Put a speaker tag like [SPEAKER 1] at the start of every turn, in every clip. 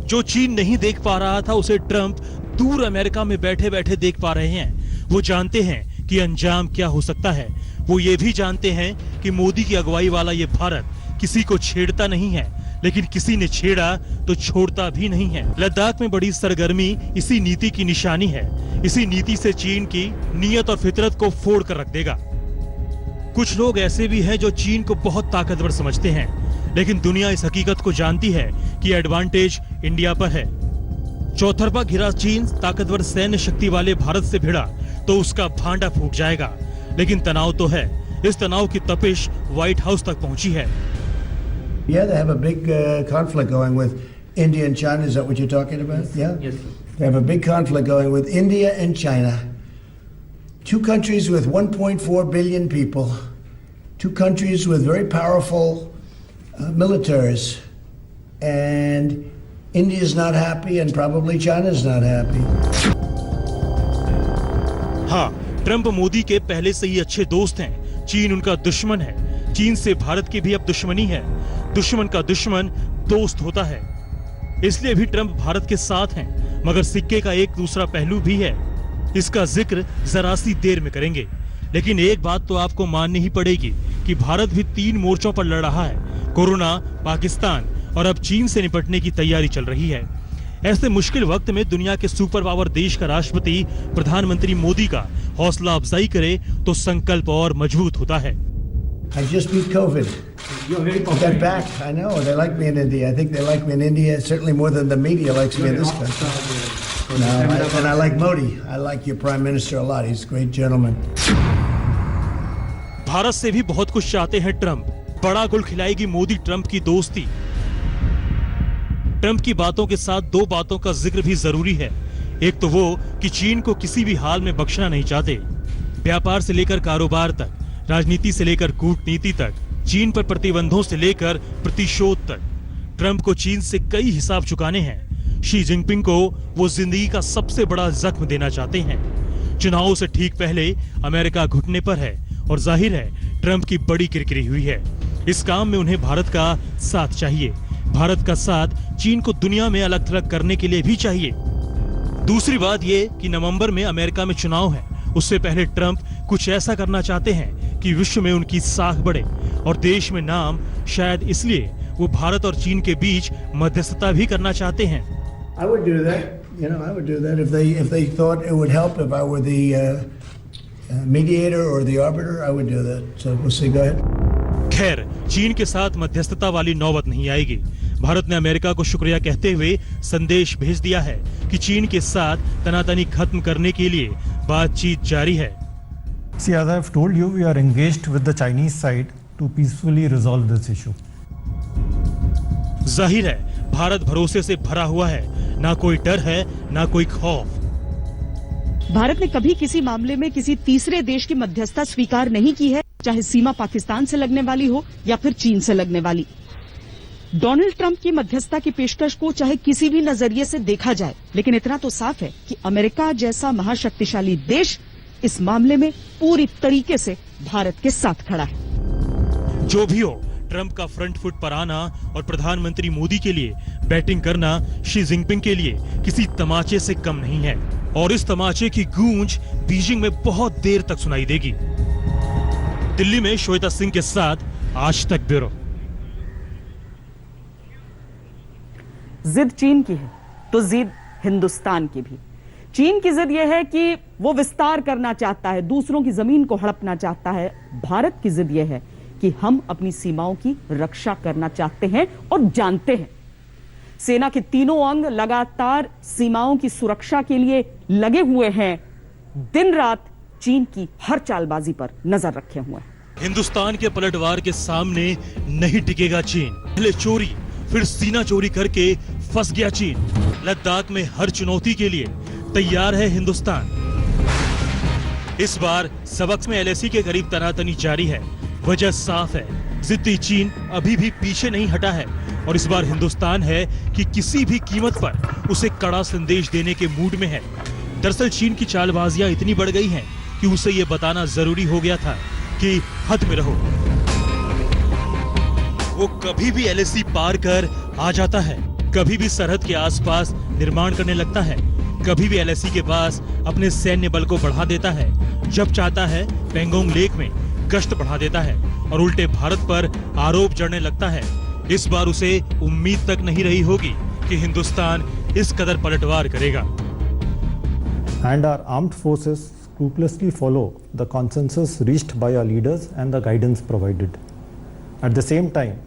[SPEAKER 1] जो चीन नहीं देख पा रहा था उसे ट्रंप दूर अमेरिका में बैठे बैठे देख पा रहे हैं। वो जानते हैं कि अंजाम क्या हो सकता है। वो ये भी जानते हैं कि मोदी की अगुवाई वाला ये भारत किसी को छेड़ता नहीं है, लेकिन किसी ने छेड़ा तो छोड़ता भी नहीं है। लद्दाख में बड़ी सरगर्मी इसी नीति की निशानी है। इसी नीति से चीन की नीयत और फितरत को फोड़ कर रख देगा। कुछ लोग ऐसे भी हैं जो चीन को बहुत ताकतवर समझते हैं, लेकिन दुनिया इस हकीकत को जानती है कि एडवांटेज इंडिया पर है। चौतरफा घिरा चीन ताकतवर सैन्य शक्ति वाले भारत से भिड़ा तो उसका भांडा फूट जाएगा। लेकिन तनाव तो है। इस तनाव की तपिश व्हाइट हाउस तक पहुंची है।
[SPEAKER 2] Yeah, they have a big conflict going with India and China. Is that what you're talking about? Yeah?
[SPEAKER 3] Yes, sir.
[SPEAKER 2] They have a big conflict going with India and China. Two countries with 1.4 billion people. Two countries with very powerful militaries. And India is not happy and probably China is not happy.
[SPEAKER 1] हाँ, Trump Modi के पहले से ही अच्छे दोस्त हैं। चीन उनका दुश्मन है। चीन से भारत की भी अब दुश्मनी है। दुश्मन का दुश्मन दोस्त होता है। इसलिए भी ट्रंप भारत के साथ हैं। मगर सिक्के का एक दूसरा पहलू भी है। इसका जिक्र जरा सी देर में करेंगे। लेकिन एक बात तो आपको माननी ही पड़ेगी कि भारत भी 3 मोर्चों पर लड़ रहा है। कोरोना, पाकिस्तान और अब चीन से निपटने की तैयारी चल रही है। ऐसे मुश्किल वक्त में दुनिया के सुपर पावर देश का राष्ट्रपति प्रधानमंत्री मोदी का हौसला अफजाई करे तो संकल्प और मजबूत होता है।
[SPEAKER 2] I just beat COVID.
[SPEAKER 3] You're very
[SPEAKER 2] I got
[SPEAKER 3] confident.
[SPEAKER 2] back. I know. They like me in India. I think they like me in India certainly more than the media likes me in this country. No, and I like Modi. I like your prime minister a lot. He's a great gentleman.
[SPEAKER 1] Bharat से भी बहुत कुछ चाहते हैं Trump. बड़ा गुल खिलाएगी Modi Trump की दोस्ती। ट्रंप की बातों के साथ 2 बातों का जिक्र भी जरूरी है। एक तो वो कि चीन को किसी भी हाल में बख्शना नहीं चाहते। व्यापार से लेकर कारोबार तक, राजनीति से लेकर कूटनीति तक, चीन पर प्रतिबंधों से लेकर प्रतिशोध तक, ट्रंप को चीन से कई हिसाब चुकाने हैं। शी जिनपिंग को वो जिंदगी का सबसे बड़ा जख्म देना चाहते हैं। चुनावों से ठीक पहले अमेरिका घुटने पर है और जाहिर है ट्रंप की बड़ी किरकिरी हुई है। इस काम में उन्हें भारत का साथ चाहिए। भारत का साथ चीन को दुनिया में अलग थलग करने के लिए भी चाहिए। दूसरी बात ये कि नवंबर में अमेरिका में चुनाव है। उससे पहले ट्रंप कुछ ऐसा करना चाहते हैं कि विश्व में उनकी साख बढ़े और देश में नाम। शायद इसलिए वो भारत और चीन के बीच मध्यस्थता भी करना चाहते हैं।
[SPEAKER 2] I would do that. You know, I would do that if they thought it would help. If I were the mediator or the arbiter, I would do that. So we'll see. Go ahead.
[SPEAKER 1] खैर, चीन के साथ मध्यस्थता वाली नौबत नहीं आएगी। भारत ने अमेरिका को शुक्रिया कहते हुए संदेश भेज दिया है कि चीन के साथ तनातनी खत्म करने के लिए बातचीत जारी है।
[SPEAKER 4] See, as I've told you, we are engaged with the Chinese side to peacefully resolve this issue.
[SPEAKER 1] जाहिर है भारत भरोसे से भरा हुआ है। ना कोई डर है, ना कोई खौफ।
[SPEAKER 5] भारत ने कभी किसी मामले में किसी तीसरे देश की मध्यस्थता स्वीकार नहीं की है, चाहे सीमा पाकिस्तान से लगने वाली हो या फिर चीन से लगने वाली। डोनाल्ड ट्रंप की मध्यस्थता की पेशकश को चाहे किसी भी नजरिए से देखा जाए, लेकिन इतना तो साफ है कि अमेरिका जैसा महाशक्तिशाली देश इस मामले में पूरी तरीके से भारत के साथ खड़ा है।
[SPEAKER 1] जो भी हो, ट्रंप का फ्रंट फुट पर आना और प्रधानमंत्री मोदी के लिए बैटिंग करना शी जिनपिंग के लिए किसी तमाचे से कम नहीं है। और इस तमाचे की गूंज बीजिंग में बहुत देर तक सुनाई देगी। दिल्ली में श्वेता सिंह के साथ आज तक ब्यूरो।
[SPEAKER 5] जिद चीन की है तो जिद हिंदुस्तान की भी। चीन की जिद यह है कि वो विस्तार करना चाहता है, दूसरों की जमीन को हड़पना चाहता है। भारत की जिद यह है कि हम अपनी सीमाओं की रक्षा करना चाहते हैं और जानते हैं। सेना के तीनों अंग लगातार सीमाओं की सुरक्षा के लिए लगे हुए हैं। दिन रात चीन की हर चालबाजी पर नजर रखे हुए हैं।
[SPEAKER 1] हिंदुस्तान के पलटवार के सामने नहीं टिकेगा चीन। पहले चोरी फिर सीना चोरी करके फंस गया चीन। लद्दाख में हर चुनौती के लिए तैयार है हिंदुस्तान। इस बार सबक में एलएसी के करीब तनातनी जारी है। वजह साफ है, जिद्दी चीन अभी भी पीछे नहीं हटा है और इस बार हिंदुस्तान है कि किसी भी कीमत पर उसे कड़ा संदेश देने के मूड में है। दरअसल चीन की चालबाजियां इतनी बढ़ गई हैं कि उसे ये बताना जरूरी हो गया था कि हद में रहो। वो कभी भी एलएसी पार कर आ जाता है। कभी भी सरहद के आसपास निर्माण करने लगता है, कभी भी एलएसी के पास अपने सैन्य बल को बढ़ा देता है, जब चाहता है पेंगोंग लेक में गश्त बढ़ा देता है और उल्टे भारत पर आरोप जड़ने लगता है। इस बार उसे उम्मीद तक नहीं रही होगी कि हिंदुस्तान इस कदर पलटवार करेगा।
[SPEAKER 4] And our armed forces scrupulously follow the consensus reached by our leaders and the guidance provided. At the same time,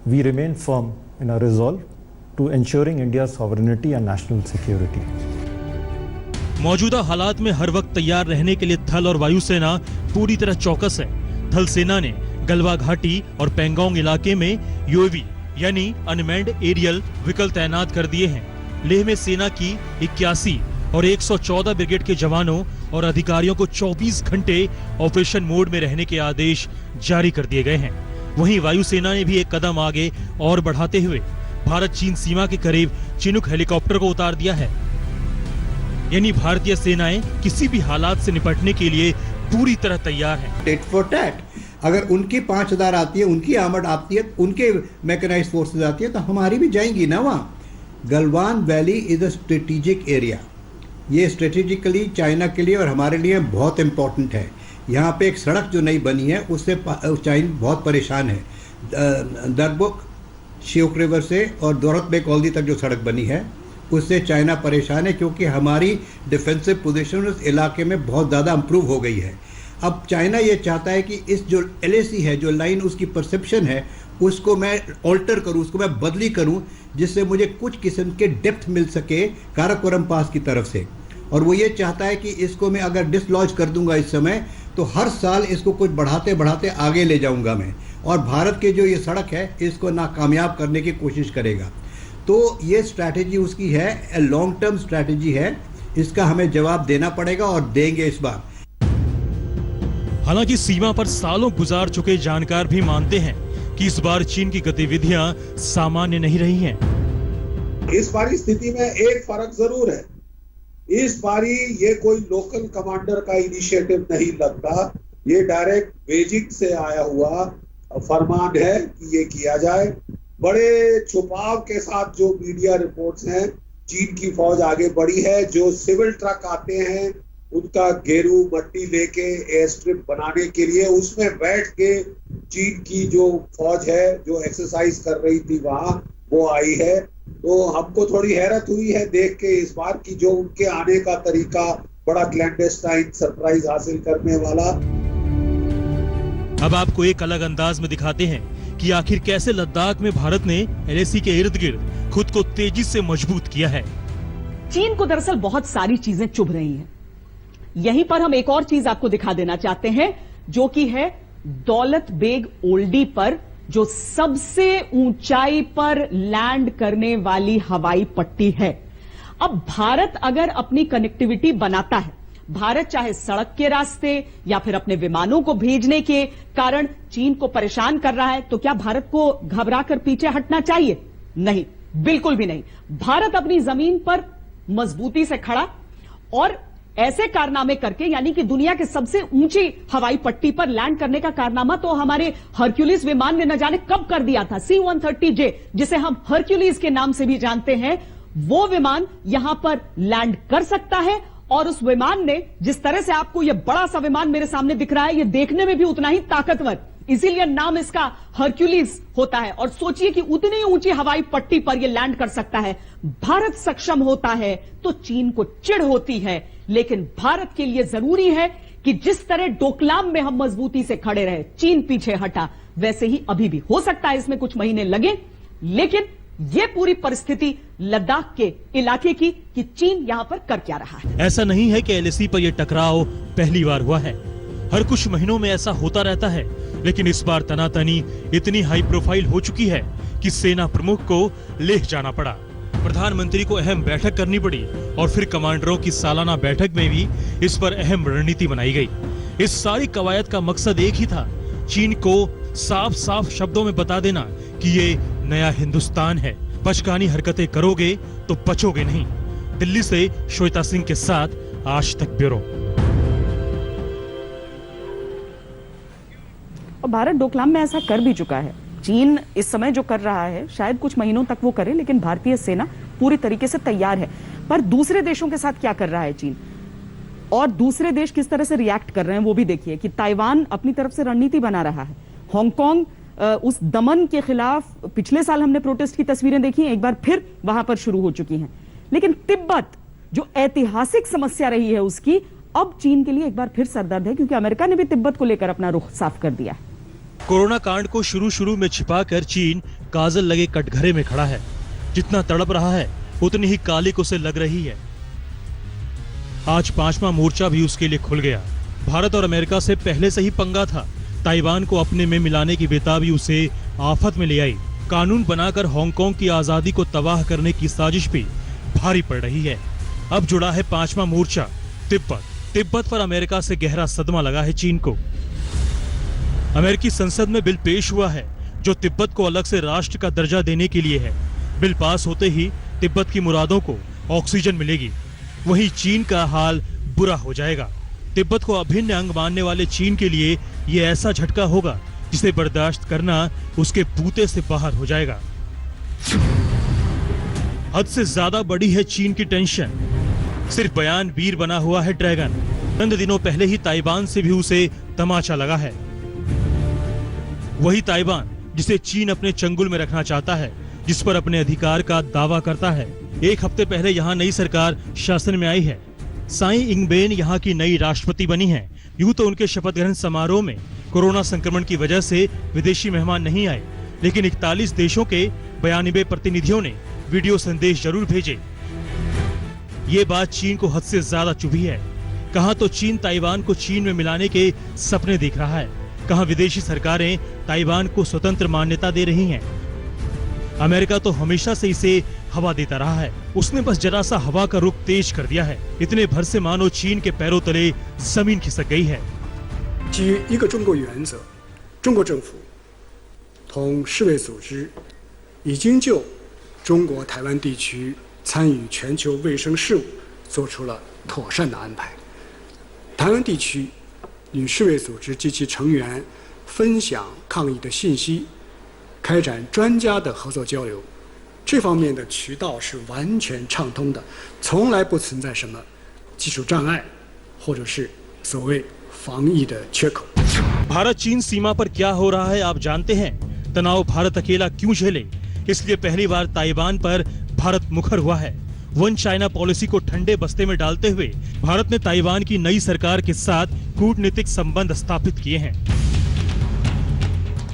[SPEAKER 4] we remain firm in our resolve to ensuring India's sovereignty and national security.
[SPEAKER 1] मौजूदा हालात में हर वक्त तैयार रहने के लिए थल और वायुसेना पूरी तरह चौकस है। थल सेना ने गलवा घाटी और पेंगोंग इलाके में यूएवी यानी अनमैन्ड एरियल व्हीकल तैनात कर दिए हैं। लेह में सेना की 81 और 114 ब्रिगेड के जवानों और अधिकारियों को 24 घंटे ऑपरेशन मोड में रहने के आदेश जारी कर दिए गए हैं। वहीं वायुसेना ने भी एक कदम आगे और बढ़ाते हुए भारत चीन सीमा के करीब चिनूक हेलीकॉप्टर को उतार दिया है। यानी भारतीय सेनाएं किसी भी हालात से निपटने के लिए पूरी तरह तैयार हैं।
[SPEAKER 3] टेट फॉर टैट, अगर उनकी 5000 आती है, उनकी आर्मर्ड आती है, उनके मैकेनाइज्ड फोर्सेस आती है, तो हमारी भी जाएंगी ना वहाँ। Galwan valley is a strategic area. ये स्ट्रेटेजिकली चाइना के लिए और हमारे लिए बहुत इंपॉर्टेंट है। यहाँ पे एक सड़क जो नई बनी है उससे चाइना बहुत परेशान है। दरबुक शियोक रिवर से और दोरत बे कॉलदी तक जो सड़क बनी है उससे चाइना परेशान है, क्योंकि हमारी डिफेंसिव पोजीशन उस इलाके में बहुत ज़्यादा इम्प्रूव हो गई है। अब चाइना ये चाहता है कि इस जो एलएसी है, जो लाइन उसकी परसेप्शन है, उसको मैं ऑल्टर करूं, उसको मैं बदली करूं, जिससे मुझे कुछ किस्म के डेप्थ मिल सके काराकोरम पास की तरफ से। और वो ये चाहता है कि इसको मैं अगर डिसलॉज कर दूंगा इस समय, तो हर साल इसको कुछ बढ़ाते बढ़ाते आगे ले जाऊंगा मैं, और भारत के जो ये सड़क है इसको नाकामयाब करने की कोशिश करेगा। तो ये स्ट्रैटेजी उसकी है, लॉन्ग टर्म स्ट्रैटेजी है। इसका हमें जवाब देना पड़ेगा और देंगे इस बार।
[SPEAKER 1] हालांकि सीमा पर सालों गुजार चुके जानकार भी मानते हैं कि इस बार चीन की गतिविधियां सामान्य नहीं रही हैं।
[SPEAKER 6] इस बारी स्थिति में एक फर्क जरूर है। इस बारी ये कोई लोकल कमांडर का इनिशिएटिव नहीं लगता, ये डायरेक्ट बेजिंग से आया हुआ फरमान है कि ये किया जाए। बड़े छुपाव के साथ जो मीडिया रिपोर्ट्स हैं, चीन की फौज आगे बढ़ी है। जो सिविल ट्रक आते हैं उनका गेरू मट्टी लेके एयर स्ट्रिप बनाने के लिए, उसमें बैठ के चीन की जो फौज है जो एक्सरसाइज कर रही थी वहां, वो आई है। तो हमको थोड़ी हैरत हुई है देख के इस बार की जो उनके आने का तरीका, बड़ा क्लैंडस्टाइन सरप्राइज हासिल करने वाला।
[SPEAKER 1] अब आपको एक अलग अंदाज में दिखाते हैं कि आखिर कैसे लद्दाख में भारत ने एलएसी के इर्द गिर्द खुद को तेजी से मजबूत किया है।
[SPEAKER 5] चीन को दरअसल बहुत सारी चीजें चुभ रही हैं। यहीं पर हम एक और चीज आपको दिखा देना चाहते हैं, जो कि है दौलत बेग ओल्डी पर जो सबसे ऊंचाई पर लैंड करने वाली हवाई पट्टी है। अब भारत अगर अपनी कनेक्टिविटी बनाता है, भारत चाहे सड़क के रास्ते या फिर अपने विमानों को भेजने के कारण चीन को परेशान कर रहा है, तो क्या भारत को घबराकर पीछे हटना चाहिए? नहीं, बिल्कुल भी नहीं। भारत अपनी जमीन पर मजबूती से खड़ा और ऐसे कारनामे करके, यानी कि दुनिया के सबसे ऊंची हवाई पट्टी पर लैंड करने का कारनामा तो हमारे हरक्यूलिस विमान ने न जाने कब कर दिया था। C-130J, जिसे हम हरक्यूलिस के नाम से भी जानते हैं, वो विमान यहां पर लैंड कर सकता है। और उस विमान ने, जिस तरह से आपको यह बड़ा सा विमान मेरे सामने दिख रहा है, यह देखने में भी उतना ही ताकतवर, इसीलिए नाम इसका हरक्यूलिस होता है। और सोचिए कि उतनी ऊंची हवाई पट्टी पर यह लैंड कर सकता है। भारत सक्षम होता है तो चीन को चिढ़ होती है, लेकिन भारत के लिए जरूरी है कि जिस तरह डोकलाम में हम मजबूती से खड़े रहे, चीन पीछे हटा, वैसे ही अभी भी हो सकता है। इसमें कुछ महीने लगे, लेकिन यह पूरी परिस्थिति लद्दाख के इलाके की कि चीन यहां पर कर क्या रहा है।
[SPEAKER 1] ऐसा नहीं है कि एलएसी पर यह टकराव पहली बार हुआ है, हर कुछ महीनों में ऐसा होता रहता है। लेकिन इस बार तनातनी इतनी हाई प्रोफाइल हो चुकी है कि सेना प्रमुख को लेह जाना पड़ा, प्रधानमंत्री को अहम बैठक करनी पड़ी और फिर कमांडरों की सालाना बैठक में भी इस पर अहम रणनीति बनाई गई। इस सारी कवायद का मकसद एक ही था, चीन को साफ साफ शब्दों में बता देना कि ये नया हिंदुस्तान है, बचकानी हरकतें करोगे तो बचोगे नहीं। दिल्ली से श्वेता सिंह के साथ आज तक ब्यूरो।
[SPEAKER 5] और भारत डोकलाम में ऐसा कर भी चुका है। चीन इस समय जो कर रहा है शायद कुछ महीनों तक वो करे, लेकिन भारतीय सेना पूरी तरीके से तैयार है। पर दूसरे देशों के साथ क्या कर रहा है चीन, और दूसरे देश किस तरह से रिएक्ट कर रहे हैं वो भी देखिए कि ताइवान अपनी तरफ से रणनीति बना रहा है। हांगकांग उस दमन के खिलाफ पिछले साल हमने प्रोटेस्ट की तस्वीरें देखी हैं, एक बार फिर वहां पर शुरू हो चुकी हैं। लेकिन तिब्बत जो ऐतिहासिक समस्या रही है उसकी अब चीन के लिए एक बार फिर सरदर्द है, क्योंकि अमेरिका ने भी तिब्बत को लेकर अपना रुख साफ कर दिया है।
[SPEAKER 1] कोरोना कांड को शुरू में छिपाकर चीन काजल लगे कटघरे में खड़ा है। जितना तड़प रहा है उतनी ही कालिक उसे लग रही है। आज 5वां मोर्चा भी उसके लिए खुल गया। भारत और अमेरिका से पहले से ही पंगा था। ताइवान को अपने में मिलाने की बेताबी उसे आफत में ले आई। कानून बनाकर हांगकांग की आजादी को तबाह करने की साजिश भी भारी पड़ रही है। अब जुड़ा है 5वां मोर्चा, तिब्बत पर अमेरिका से गहरा सदमा लगा है चीन को। अमेरिकी संसद में बिल पेश हुआ है जो तिब्बत को अलग से राष्ट्र का दर्जा देने के लिए है। बिल पास होते ही तिब्बत की मुरादों को ऑक्सीजन मिलेगी। वहीं चीन का हाल बुरा हो जाएगा। तिब्बत को अभिन्न अंग मानने वाले चीन के लिए यह ऐसा झटका होगा जिसे बर्दाश्त करना उसके बूते से बाहर हो जाएगा। हद से ज्यादा बड़ी है चीन की टेंशन। सिर्फ बयान वीर बना हुआ है ड्रैगन। चंद दिनों पहले ही ताइवान से भी उसे तमाचा लगा है। वही ताइवान जिसे चीन अपने चंगुल में रखना चाहता है, जिस पर अपने अधिकार का दावा करता है। एक हफ्ते पहले यहाँ नई सरकार शासन में आई है। साई इंगबेन यहाँ की नई राष्ट्रपति बनी है। यूं तो उनके शपथ ग्रहण समारोह में कोरोना संक्रमण की वजह से विदेशी मेहमान नहीं आए, लेकिन 41 देशों के 92 प्रतिनिधियों ने वीडियो संदेश जरूर भेजे। ये बात चीन को हद से ज्यादा चुभी है। कहां तो चीन ताइवान को चीन में मिलाने के सपने देख रहा है, कहां विदेशी सरकारें ताइवान को स्वतंत्र मान्यता दे रही हैं। अमेरिका तो हमेशा से इसे हवा देता रहा है। उसने बस जरा सा हवा का रुख तेज कर दिया है। इतने भर से मानो चीन के पैरों तले जमीन खिसक गई है।
[SPEAKER 7] 基于一个中国原则，中国政府同世卫组织已经就中国台湾地区参与全球卫生事务做出了妥善的安排。台湾地区与世卫组织及其成员分享抗疫的信息，开展专家的合作交流，这方面的渠道是完全畅通的，从来不存在什么技术障碍，或者是所谓防疫的缺口。
[SPEAKER 1] भारत चीन सीमा पर क्या हो रहा है आप जानते हैं? तनाव भारत अकेला क्यों झेले? इसलिए पहली बार ताइवान पर भारत मुखर हुआ है। वन चाइना पॉलिसी को ठंडे बस्ते में डालते हुए भारत ने ताइवान की नई सरकार के साथ कूटनीतिक संबंध स्थापित किए हैं।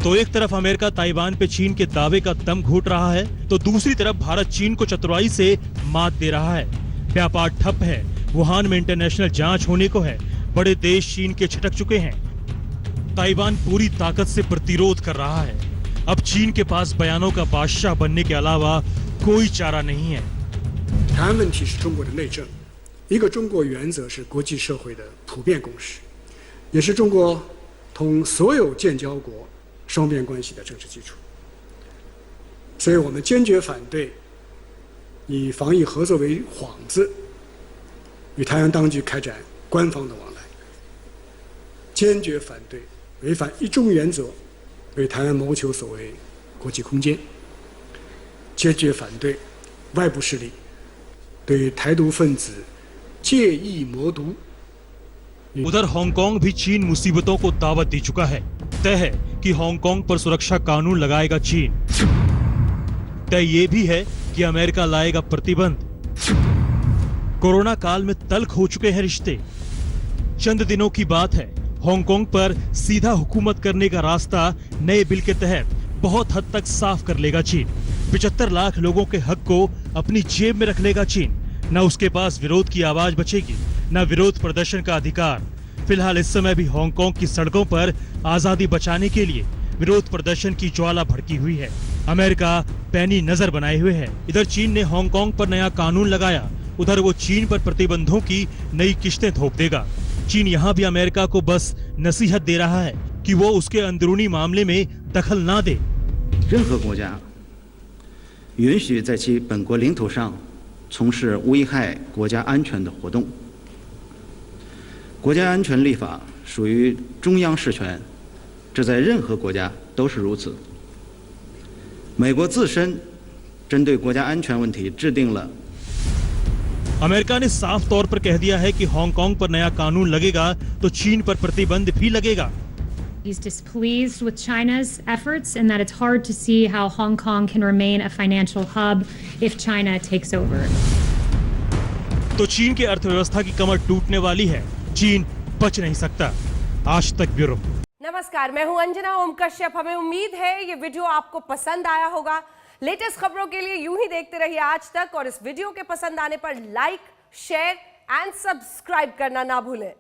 [SPEAKER 1] तो एक तरफ अमेरिका ताइवान पे चीन के दावे का दम घोट रहा है, तो दूसरी तरफ भारत चीन को चतुराई से मात दे रहा है। व्यापार ठप है। वुहान में इंटरनेशनल जांच होने को है। बड़े देश चीन के छिटक चुके हैं। ताइवान पूरी ताकत से प्रतिरोध कर रहा है। अब चीन के पास बयानों का बादशाह बनने के अलावा कोई चारा नहीं है।
[SPEAKER 7] 台湾问题是中国的内政，一个中国原则是国际社会的普遍共识，也是中国同所有建交国双边关系的政治基础。所以我们坚决反对以防疫合作为幌子，与台湾当局开展官方的往来，坚决反对违反一中原则，为台湾谋求所谓国际空间，坚决反对外部势力对台独分子借意谋独。
[SPEAKER 1] उधर हांगकांग भी चीन मुसीबतों को दावत दे चुका है। तय है कि हांगकांग पर सुरक्षा कानून लगाएगा चीन। तय ये भी है कि अमेरिका लाएगा प्रतिबंध। कोरोना काल में तल्ख हो चुके हैं रिश्ते। चंद दिनों की बात है, हांगकांग पर सीधा हुकूमत करने का रास्ता नए बिल के तहत बहुत हद तक साफ कर लेगा चीन। 75 लाख लोगों के हक को अपनी जेब में रख लेगा चीन। न उसके पास विरोध की आवाज बचेगी, न विरोध प्रदर्शन का अधिकार। फिलहाल इस समय भी हांगकांग की सड़कों पर आजादी बचाने के लिए विरोध प्रदर्शन की ज्वाला भड़की हुई है। अमेरिका पैनी नजर बनाए हुए है। इधर चीन ने हांगकांग पर नया कानून लगाया, उधर वो चीन पर प्रतिबंधों की नई किश्तें थोप देगा। चीन यहाँ भी अमेरिका को बस नसीहत दे रहा है कि वो उसके अंदरूनी मामले में दखल ना दे।
[SPEAKER 8] 任何国家允许在其本国领土上从事危害国家安全的活动。国家安全立法属于中央事权，这在任何国家都是如此。美国自身针对国家安全问题制定了
[SPEAKER 1] अमेरिका ने साफ तौर पर कह दिया है कि हांगकांग पर नया कानून लगेगा तो चीन पर प्रतिबंध भी लगेगा।
[SPEAKER 9] He's displeased with China's efforts and that it's hard to see how Hong Kong can remain a financial hub if China takes over.
[SPEAKER 1] तो चीन की अर्थव्यवस्था की कमर टूटने वाली है, चीन बच नहीं सकता। आज तक ब्यूरो।
[SPEAKER 10] नमस्कार, मैं हूं अंजना ओम कश्यप। हमें उम्मीद है ये वीडियो आपको पसंद आया होगा। लेटेस्ट खबरों के लिए यूं ही देखते रहिए आज तक, और इस वीडियो के पसंद आने पर लाइक, शेयर एंड सब्सक्राइब करना ना भूलें।